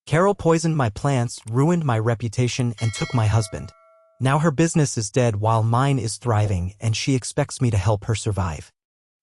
Carol poisoned my plants, ruined my reputation, and took my husband. Now her business is dead while mine is thriving, and she expects me to help her survive.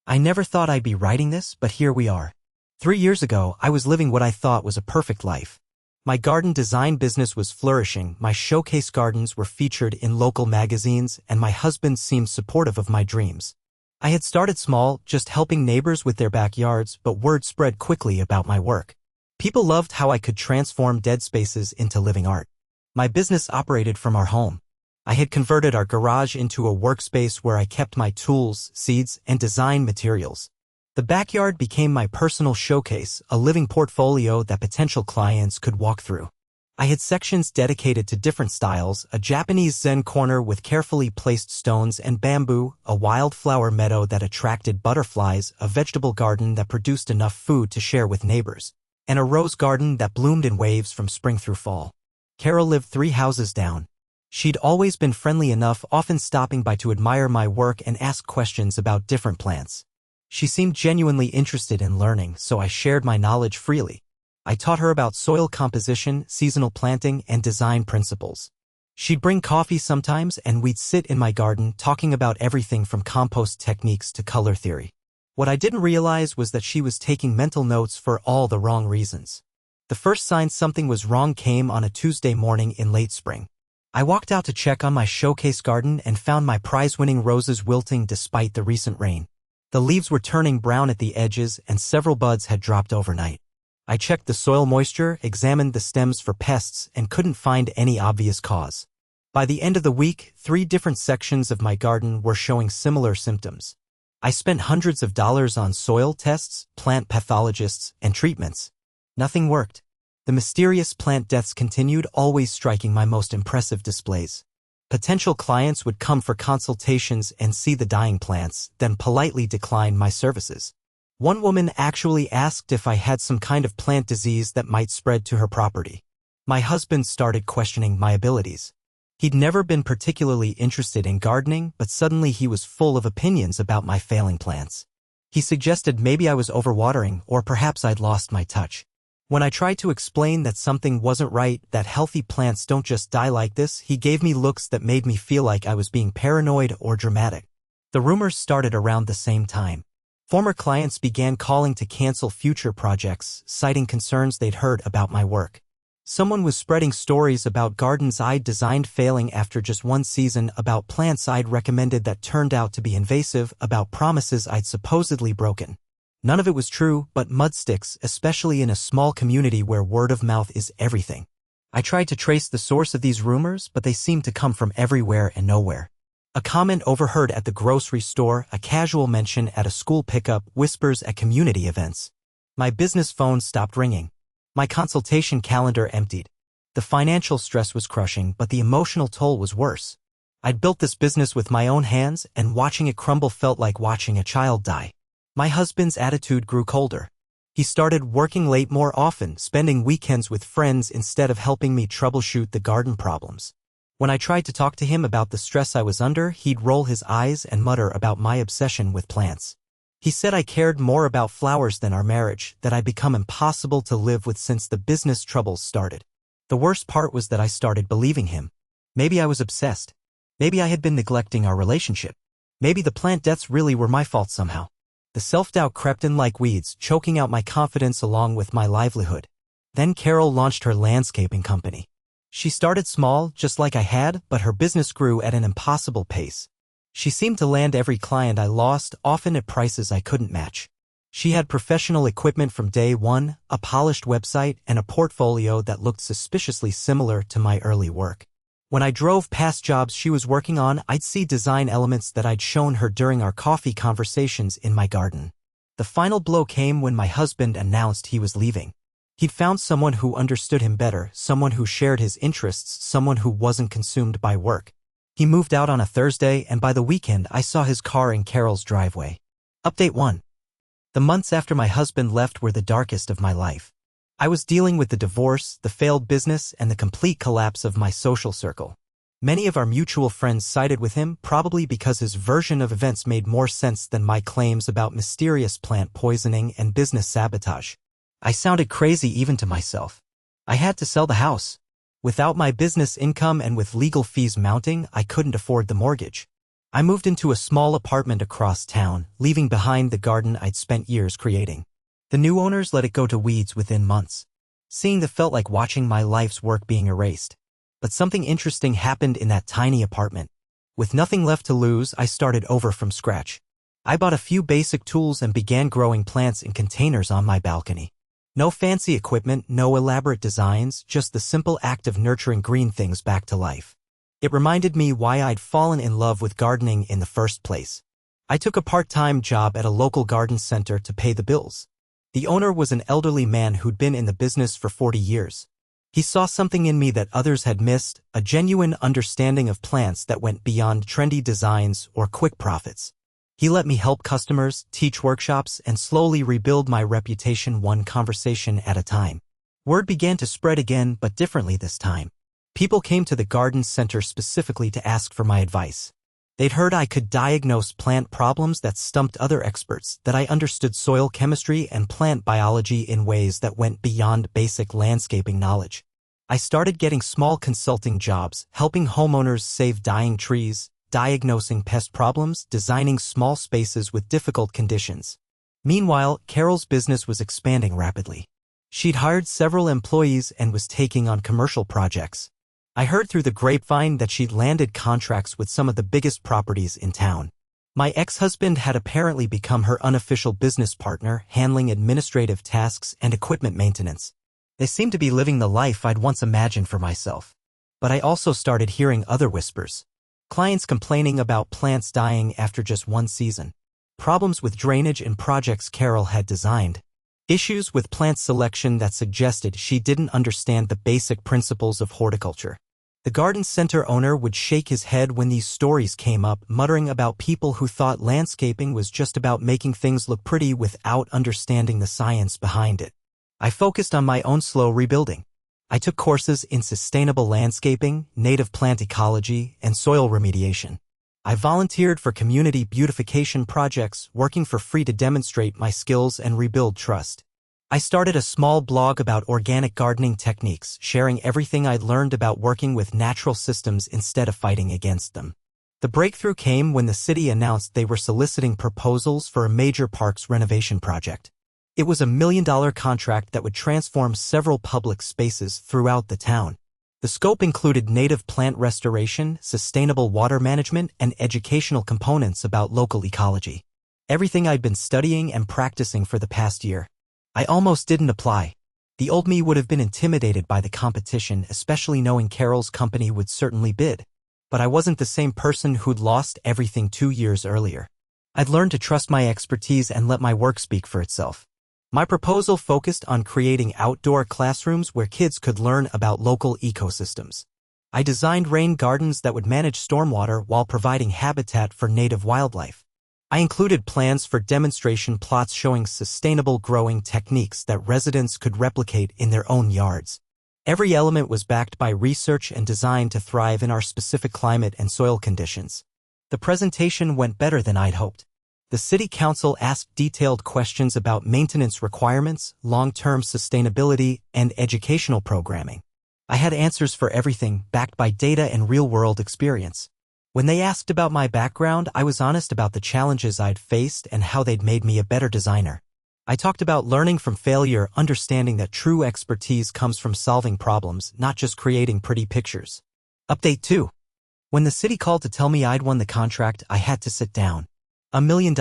I never thought I'd be writing this, but here we are. 3 years ago, I was living what I thought was a perfect life. My garden design business was flourishing, my showcase gardens were featured in local magazines, and my husband seemed supportive of my dreams. I had started small, just helping neighbors with their backyards, but word spread quickly about my work. People loved how I could transform dead spaces into living art. My business operated from our home. I had converted our garage into a workspace where I kept my tools, seeds, and design materials. The backyard became my personal showcase, a living portfolio that potential clients could walk through. I had sections dedicated to different styles, a Japanese Zen corner with carefully placed stones and bamboo, a wildflower meadow that attracted butterflies, a vegetable garden that produced enough food to share with neighbors, and a rose garden that bloomed in waves from spring through fall. Carol lived 3 houses down. She'd always been friendly enough, often stopping by to admire my work and ask questions about different plants. She seemed genuinely interested in learning, so I shared my knowledge freely. I taught her about soil composition, seasonal planting, and design principles. She'd bring coffee sometimes, and we'd sit in my garden talking about everything from compost techniques to color theory. What I didn't realize was that she was taking mental notes for all the wrong reasons. The first sign something was wrong came on a Tuesday morning in late spring. I walked out to check on my showcase garden and found my prize-winning roses wilting despite the recent rain. The leaves were turning brown at the edges and several buds had dropped overnight. I checked the soil moisture, examined the stems for pests, and couldn't find any obvious cause. By the end of the week, 3 different sections of my garden were showing similar symptoms. I spent hundreds of dollars on soil tests, plant pathologists, and treatments. Nothing worked. The mysterious plant deaths continued, always striking my most impressive displays. Potential clients would come for consultations and see the dying plants, then politely decline my services. One woman actually asked if I had some kind of plant disease that might spread to her property. My husband started questioning my abilities. He'd never been particularly interested in gardening, but suddenly he was full of opinions about my failing plants. He suggested maybe I was overwatering, or perhaps I'd lost my touch. When I tried to explain that something wasn't right, that healthy plants don't just die like this, he gave me looks that made me feel like I was being paranoid or dramatic. The rumors started around the same time. Former clients began calling to cancel future projects, citing concerns they'd heard about my work. Someone was spreading stories about gardens I'd designed failing after just one season, about plants I'd recommended that turned out to be invasive, about promises I'd supposedly broken. None of it was true, but mud sticks, especially in a small community where word of mouth is everything. I tried to trace the source of these rumors, but they seemed to come from everywhere and nowhere. A comment overheard at the grocery store, a casual mention at a school pickup, whispers at community events. My business phone stopped ringing. My consultation calendar emptied. The financial stress was crushing, but the emotional toll was worse. I'd built this business with my own hands, and watching it crumble felt like watching a child die. My husband's attitude grew colder. He started working late more often, spending weekends with friends instead of helping me troubleshoot the garden problems. When I tried to talk to him about the stress I was under, he'd roll his eyes and mutter about my obsession with plants. He said I cared more about flowers than our marriage, that I'd become impossible to live with since the business troubles started. The worst part was that I started believing him. Maybe I was obsessed. Maybe I had been neglecting our relationship. Maybe the plant deaths really were my fault somehow. The self-doubt crept in like weeds, choking out my confidence along with my livelihood. Then Carol launched her landscaping company. She started small, just like I had, but her business grew at an impossible pace. She seemed to land every client I lost, often at prices I couldn't match. She had professional equipment from day one, a polished website, and a portfolio that looked suspiciously similar to my early work. When I drove past jobs she was working on, I'd see design elements that I'd shown her during our coffee conversations in my garden. The final blow came when my husband announced he was leaving. He'd found someone who understood him better, someone who shared his interests, someone who wasn't consumed by work. He moved out on a Thursday, and by the weekend I saw his car in Carol's driveway. Update 1. The months after my husband left were the darkest of my life. I was dealing with the divorce, the failed business, and the complete collapse of my social circle. Many of our mutual friends sided with him, probably because his version of events made more sense than my claims about mysterious plant poisoning and business sabotage. I sounded crazy even to myself. I had to sell the house. Without my business income and with legal fees mounting, I couldn't afford the mortgage. I moved into a small apartment across town, leaving behind the garden I'd spent years creating. The new owners let it go to weeds within months. Seeing the felt like watching my life's work being erased. But something interesting happened in that tiny apartment. With nothing left to lose, I started over from scratch. I bought a few basic tools and began growing plants in containers on my balcony. No fancy equipment, no elaborate designs, just the simple act of nurturing green things back to life. It reminded me why I'd fallen in love with gardening in the first place. I took a part-time job at a local garden center to pay the bills. The owner was an elderly man who'd been in the business for 40 years. He saw something in me that others had missed, a genuine understanding of plants that went beyond trendy designs or quick profits. He let me help customers, teach workshops, and slowly rebuild my reputation one conversation at a time. Word began to spread again, but differently this time. People came to the garden center specifically to ask for my advice. They'd heard I could diagnose plant problems that stumped other experts, that I understood soil chemistry and plant biology in ways that went beyond basic landscaping knowledge. I started getting small consulting jobs, helping homeowners save dying trees, diagnosing pest problems, designing small spaces with difficult conditions. Meanwhile, Carol's business was expanding rapidly. She'd hired several employees and was taking on commercial projects. I heard through the grapevine that she'd landed contracts with some of the biggest properties in town. My ex-husband had apparently become her unofficial business partner, handling administrative tasks and equipment maintenance. They seemed to be living the life I'd once imagined for myself. But I also started hearing other whispers. Clients complaining about plants dying after just one season. Problems with drainage in projects Carol had designed. Issues with plant selection that suggested she didn't understand the basic principles of horticulture. The garden center owner would shake his head when these stories came up, muttering about people who thought landscaping was just about making things look pretty without understanding the science behind it. I focused on my own slow rebuilding. I took courses in sustainable landscaping, native plant ecology, and soil remediation. I volunteered for community beautification projects, working for free to demonstrate my skills and rebuild trust. I started a small blog about organic gardening techniques, sharing everything I'd learned about working with natural systems instead of fighting against them. The breakthrough came when the city announced they were soliciting proposals for a major parks renovation project. It was $1 million contract that would transform several public spaces throughout the town. The scope included native plant restoration, sustainable water management, and educational components about local ecology. Everything I'd been studying and practicing for the past year. I almost didn't apply. The old me would have been intimidated by the competition, especially knowing Carol's company would certainly bid. But I wasn't the same person who'd lost everything 2 years earlier. I'd learned to trust my expertise and let my work speak for itself. My proposal focused on creating outdoor classrooms where kids could learn about local ecosystems. I designed rain gardens that would manage stormwater while providing habitat for native wildlife. I included plans for demonstration plots showing sustainable growing techniques that residents could replicate in their own yards. Every element was backed by research and designed to thrive in our specific climate and soil conditions. The presentation went better than I'd hoped. The City Council asked detailed questions about maintenance requirements, long-term sustainability, and educational programming. I had answers for everything, backed by data and real-world experience. When they asked about my background, I was honest about the challenges I'd faced and how they'd made me a better designer. I talked about learning from failure, understanding that true expertise comes from solving problems, not just creating pretty pictures. Update 2. When the city called to tell me I'd won the contract, I had to sit down. $1 million.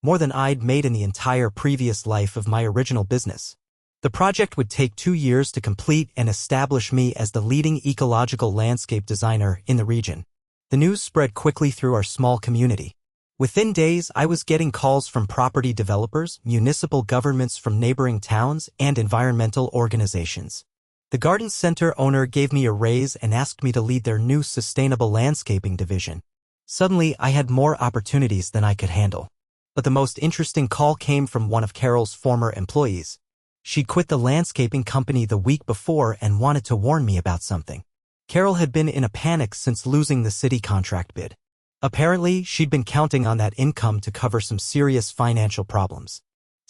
More than I'd made in the entire previous life of my original business. The project would take 2 years to complete and establish me as the leading ecological landscape designer in the region. The news spread quickly through our small community. Within days, I was getting calls from property developers, municipal governments from neighboring towns, and environmental organizations. The garden center owner gave me a raise and asked me to lead their new sustainable landscaping division. Suddenly, I had more opportunities than I could handle. But the most interesting call came from one of Carol's former employees. She'd quit the landscaping company the week before and wanted to warn me about something. Carol had been in a panic since losing the city contract bid. Apparently, she'd been counting on that income to cover some serious financial problems.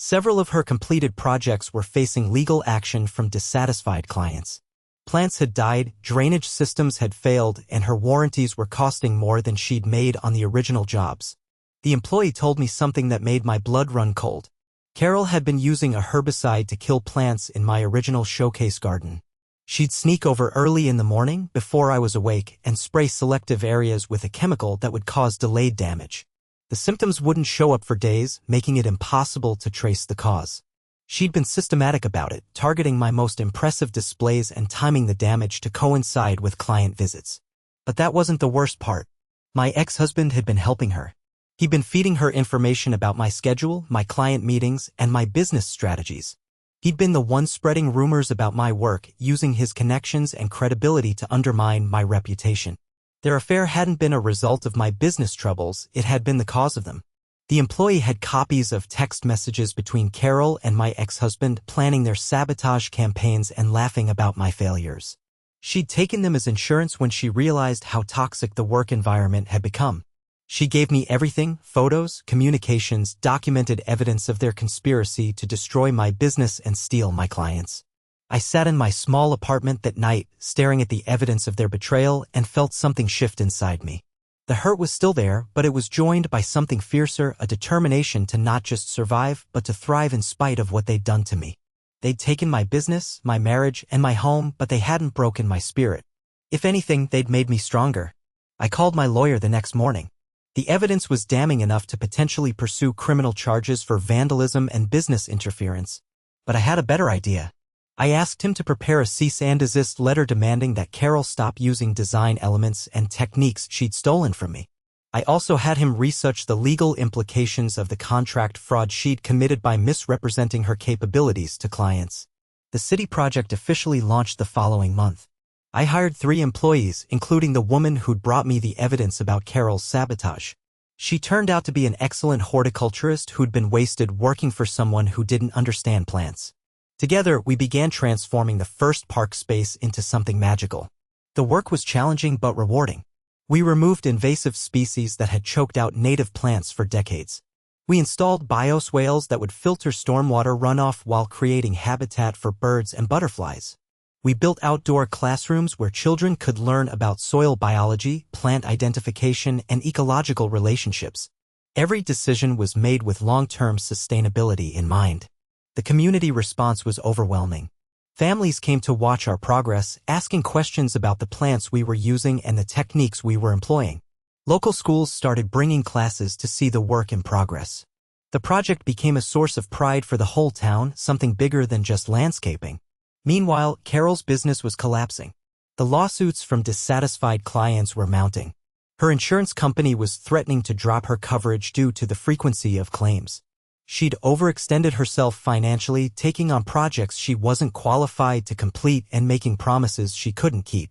Several of her completed projects were facing legal action from dissatisfied clients. Plants had died, drainage systems had failed, and her warranties were costing more than she'd made on the original jobs. The employee told me something that made my blood run cold. Carol had been using a herbicide to kill plants in my original showcase garden. She'd sneak over early in the morning, before I was awake, and spray selective areas with a chemical that would cause delayed damage. The symptoms wouldn't show up for days, making it impossible to trace the cause. She'd been systematic about it, targeting my most impressive displays and timing the damage to coincide with client visits. But that wasn't the worst part. My ex-husband had been helping her. He'd been feeding her information about my schedule, my client meetings, and my business strategies. He'd been the one spreading rumors about my work, using his connections and credibility to undermine my reputation. Their affair hadn't been a result of my business troubles, it had been the cause of them. The employee had copies of text messages between Carol and my ex-husband planning their sabotage campaigns and laughing about my failures. She'd taken them as insurance when she realized how toxic the work environment had become. She gave me everything: photos, communications, documented evidence of their conspiracy to destroy my business and steal my clients. I sat in my small apartment that night, staring at the evidence of their betrayal, and felt something shift inside me. The hurt was still there, but it was joined by something fiercer, a determination to not just survive, but to thrive in spite of what they'd done to me. They'd taken my business, my marriage, and my home, but they hadn't broken my spirit. If anything, they'd made me stronger. I called my lawyer the next morning. The evidence was damning enough to potentially pursue criminal charges for vandalism and business interference. But I had a better idea. I asked him to prepare a cease and desist letter demanding that Carol stop using design elements and techniques she'd stolen from me. I also had him research the legal implications of the contract fraud she'd committed by misrepresenting her capabilities to clients. The city project officially launched the following month. I hired 3 employees, including the woman who'd brought me the evidence about Carol's sabotage. She turned out to be an excellent horticulturist who'd been wasted working for someone who didn't understand plants. Together, we began transforming the first park space into something magical. The work was challenging but rewarding. We removed invasive species that had choked out native plants for decades. We installed bioswales that would filter stormwater runoff while creating habitat for birds and butterflies. We built outdoor classrooms where children could learn about soil biology, plant identification, and ecological relationships. Every decision was made with long-term sustainability in mind. The community response was overwhelming. Families came to watch our progress, asking questions about the plants we were using and the techniques we were employing. Local schools started bringing classes to see the work in progress. The project became a source of pride for the whole town, something bigger than just landscaping. Meanwhile, Carol's business was collapsing. The lawsuits from dissatisfied clients were mounting. Her insurance company was threatening to drop her coverage due to the frequency of claims. She'd overextended herself financially, taking on projects she wasn't qualified to complete and making promises she couldn't keep.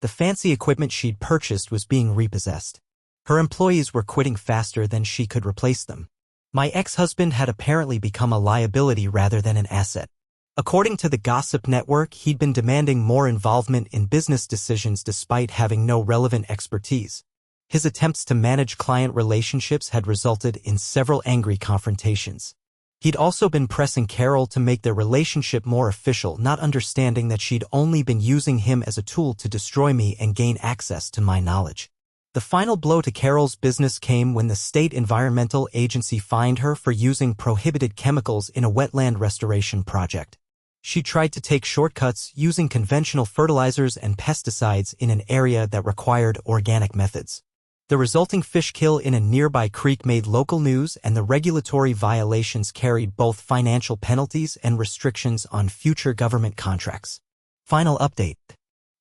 The fancy equipment she'd purchased was being repossessed. Her employees were quitting faster than she could replace them. My ex-husband had apparently become a liability rather than an asset. According to the gossip network, he'd been demanding more involvement in business decisions despite having no relevant expertise. His attempts to manage client relationships had resulted in several angry confrontations. He'd also been pressing Carol to make their relationship more official, not understanding that she'd only been using him as a tool to destroy me and gain access to my knowledge. The final blow to Carol's business came when the state environmental agency fined her for using prohibited chemicals in a wetland restoration project. She tried to take shortcuts using conventional fertilizers and pesticides in an area that required organic methods. The resulting fish kill in a nearby creek made local news, and the regulatory violations carried both financial penalties and restrictions on future government contracts. Final update.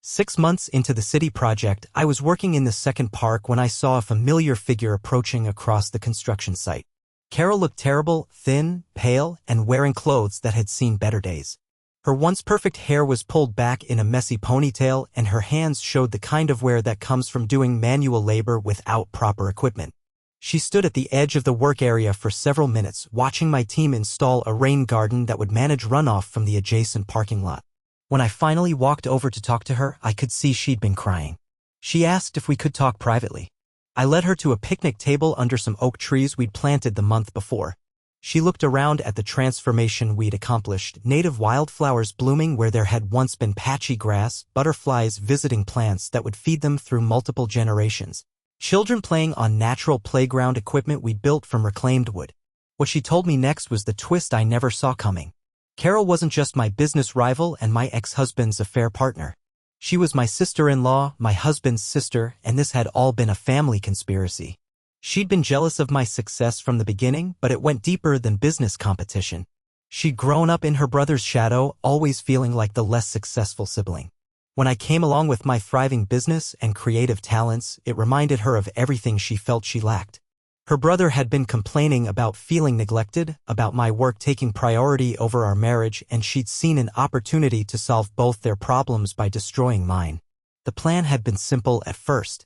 6 months into the city project, I was working in the second park when I saw a familiar figure approaching across the construction site. Carol looked terrible, thin, pale, and wearing clothes that had seen better days. Her once perfect hair was pulled back in a messy ponytail, and her hands showed the kind of wear that comes from doing manual labor without proper equipment. She stood at the edge of the work area for several minutes, watching my team install a rain garden that would manage runoff from the adjacent parking lot. When I finally walked over to talk to her, I could see she'd been crying. She asked if we could talk privately. I led her to a picnic table under some oak trees we'd planted the month before. She looked around at the transformation we'd accomplished, native wildflowers blooming where there had once been patchy grass, butterflies visiting plants that would feed them through multiple generations, children playing on natural playground equipment we'd built from reclaimed wood. What she told me next was the twist I never saw coming. Carol wasn't just my business rival and my ex-husband's affair partner. She was my sister-in-law, my husband's sister, and this had all been a family conspiracy. She'd been jealous of my success from the beginning, but it went deeper than business competition. She'd grown up in her brother's shadow, always feeling like the less successful sibling. When I came along with my thriving business and creative talents, it reminded her of everything she felt she lacked. Her brother had been complaining about feeling neglected, about my work taking priority over our marriage, and she'd seen an opportunity to solve both their problems by destroying mine. The plan had been simple at first.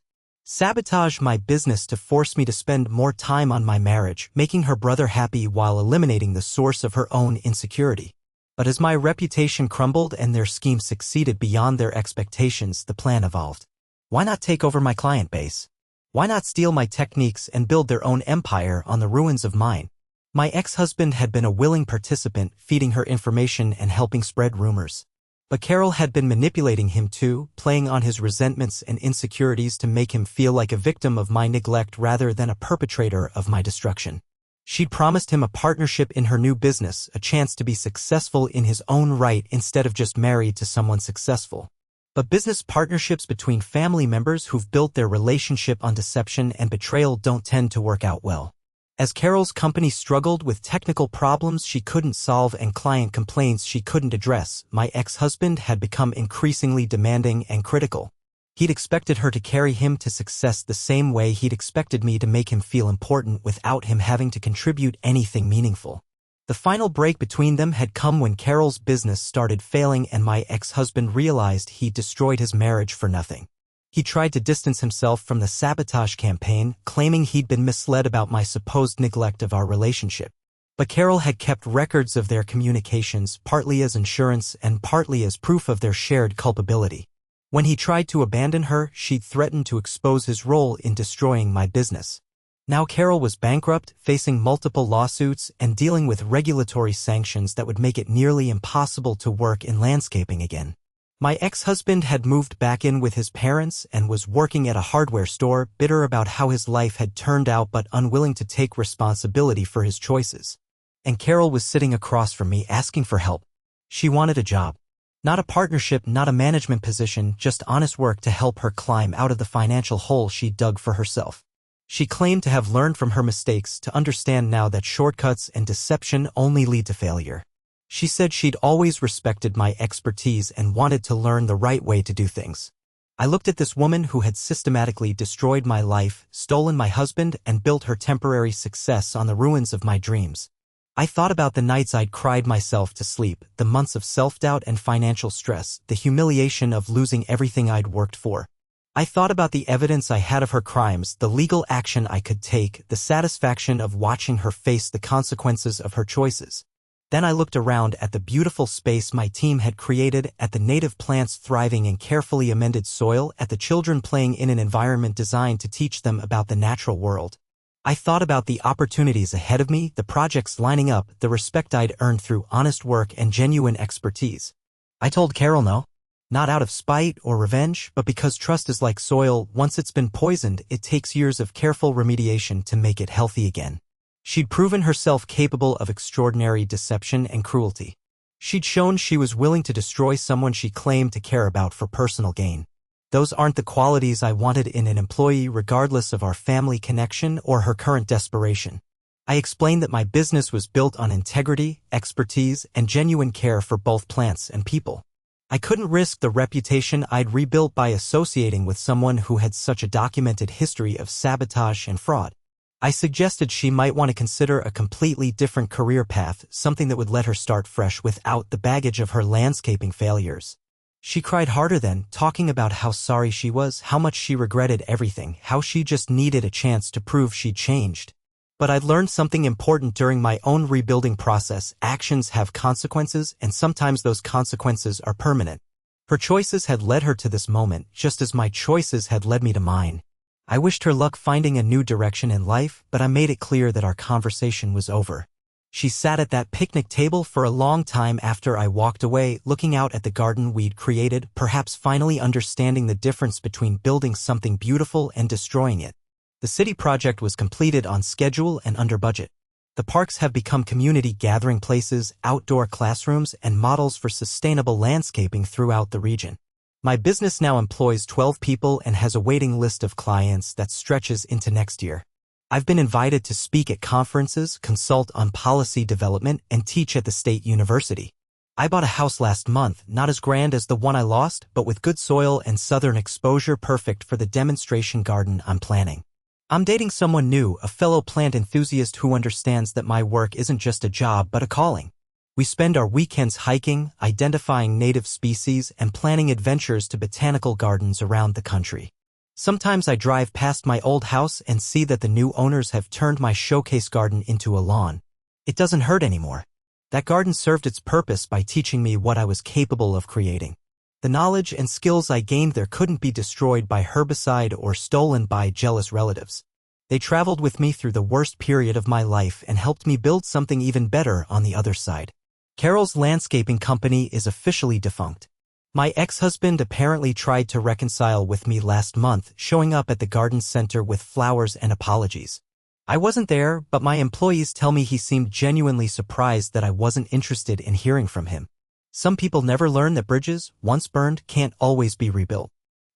Sabotage my business to force me to spend more time on my marriage, making her brother happy while eliminating the source of her own insecurity. But as my reputation crumbled and their scheme succeeded beyond their expectations, the plan evolved. Why not take over my client base? Why not steal my techniques and build their own empire on the ruins of mine? My ex-husband had been a willing participant, feeding her information and helping spread rumors. But Carol had been manipulating him too, playing on his resentments and insecurities to make him feel like a victim of my neglect rather than a perpetrator of my destruction. She'd promised him a partnership in her new business, a chance to be successful in his own right instead of just married to someone successful. But business partnerships between family members who've built their relationship on deception and betrayal don't tend to work out well. As Carol's company struggled with technical problems she couldn't solve and client complaints she couldn't address, my ex-husband had become increasingly demanding and critical. He'd expected her to carry him to success the same way he'd expected me to make him feel important without him having to contribute anything meaningful. The final break between them had come when Carol's business started failing and my ex-husband realized he'd destroyed his marriage for nothing. He tried to distance himself from the sabotage campaign, claiming he'd been misled about my supposed neglect of our relationship. But Carol had kept records of their communications, partly as insurance and partly as proof of their shared culpability. When he tried to abandon her, she'd threatened to expose his role in destroying my business. Now Carol was bankrupt, facing multiple lawsuits, and dealing with regulatory sanctions that would make it nearly impossible to work in landscaping again. My ex-husband had moved back in with his parents and was working at a hardware store, bitter about how his life had turned out but unwilling to take responsibility for his choices. And Carol was sitting across from me asking for help. She wanted a job. Not a partnership, not a management position, just honest work to help her climb out of the financial hole she dug for herself. She claimed to have learned from her mistakes, to understand now that shortcuts and deception only lead to failure. She said she'd always respected my expertise and wanted to learn the right way to do things. I looked at this woman who had systematically destroyed my life, stolen my husband, and built her temporary success on the ruins of my dreams. I thought about the nights I'd cried myself to sleep, the months of self-doubt and financial stress, the humiliation of losing everything I'd worked for. I thought about the evidence I had of her crimes, the legal action I could take, the satisfaction of watching her face the consequences of her choices. Then I looked around at the beautiful space my team had created, at the native plants thriving in carefully amended soil, at the children playing in an environment designed to teach them about the natural world. I thought about the opportunities ahead of me, the projects lining up, the respect I'd earned through honest work and genuine expertise. I told Carol no. Not out of spite or revenge, but because trust is like soil, once it's been poisoned, it takes years of careful remediation to make it healthy again. She'd proven herself capable of extraordinary deception and cruelty. She'd shown she was willing to destroy someone she claimed to care about for personal gain. Those aren't the qualities I wanted in an employee, regardless of our family connection or her current desperation. I explained that my business was built on integrity, expertise, and genuine care for both plants and people. I couldn't risk the reputation I'd rebuilt by associating with someone who had such a documented history of sabotage and fraud. I suggested she might want to consider a completely different career path, something that would let her start fresh without the baggage of her landscaping failures. She cried harder then, talking about how sorry she was, how much she regretted everything, how she just needed a chance to prove she'd changed. But I'd learned something important during my own rebuilding process. Actions have consequences, and sometimes those consequences are permanent. Her choices had led her to this moment, just as my choices had led me to mine. I wished her luck finding a new direction in life, but I made it clear that our conversation was over. She sat at that picnic table for a long time after I walked away, looking out at the garden we'd created, perhaps finally understanding the difference between building something beautiful and destroying it. The city project was completed on schedule and under budget. The parks have become community gathering places, outdoor classrooms, and models for sustainable landscaping throughout the region. My business now employs 12 people and has a waiting list of clients that stretches into next year. I've been invited to speak at conferences, consult on policy development, and teach at the state university. I bought a house last month, not as grand as the one I lost, but with good soil and southern exposure, perfect for the demonstration garden I'm planning. I'm dating someone new, a fellow plant enthusiast who understands that my work isn't just a job but a calling. We spend our weekends hiking, identifying native species, and planning adventures to botanical gardens around the country. Sometimes I drive past my old house and see that the new owners have turned my showcase garden into a lawn. It doesn't hurt anymore. That garden served its purpose by teaching me what I was capable of creating. The knowledge and skills I gained there couldn't be destroyed by herbicide or stolen by jealous relatives. They traveled with me through the worst period of my life and helped me build something even better on the other side. Carol's landscaping company is officially defunct. My ex-husband apparently tried to reconcile with me last month, showing up at the garden center with flowers and apologies. I wasn't there, but my employees tell me he seemed genuinely surprised that I wasn't interested in hearing from him. Some people never learn that bridges, once burned, can't always be rebuilt.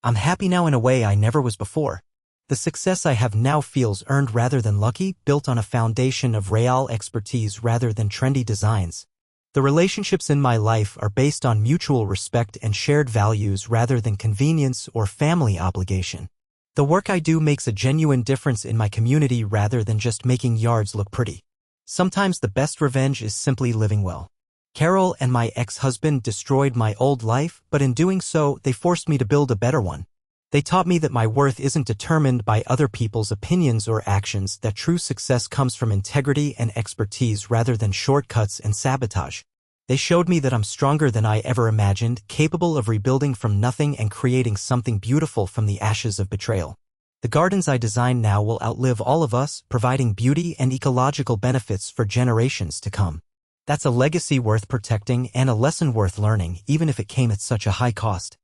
I'm happy now in a way I never was before. The success I have now feels earned rather than lucky, built on a foundation of real expertise rather than trendy designs. The relationships in my life are based on mutual respect and shared values rather than convenience or family obligation. The work I do makes a genuine difference in my community rather than just making yards look pretty. Sometimes the best revenge is simply living well. Carol and my ex-husband destroyed my old life, but in doing so, they forced me to build a better one. They taught me that my worth isn't determined by other people's opinions or actions, that true success comes from integrity and expertise rather than shortcuts and sabotage. They showed me that I'm stronger than I ever imagined, capable of rebuilding from nothing and creating something beautiful from the ashes of betrayal. The gardens I design now will outlive all of us, providing beauty and ecological benefits for generations to come. That's a legacy worth protecting and a lesson worth learning, even if it came at such a high cost.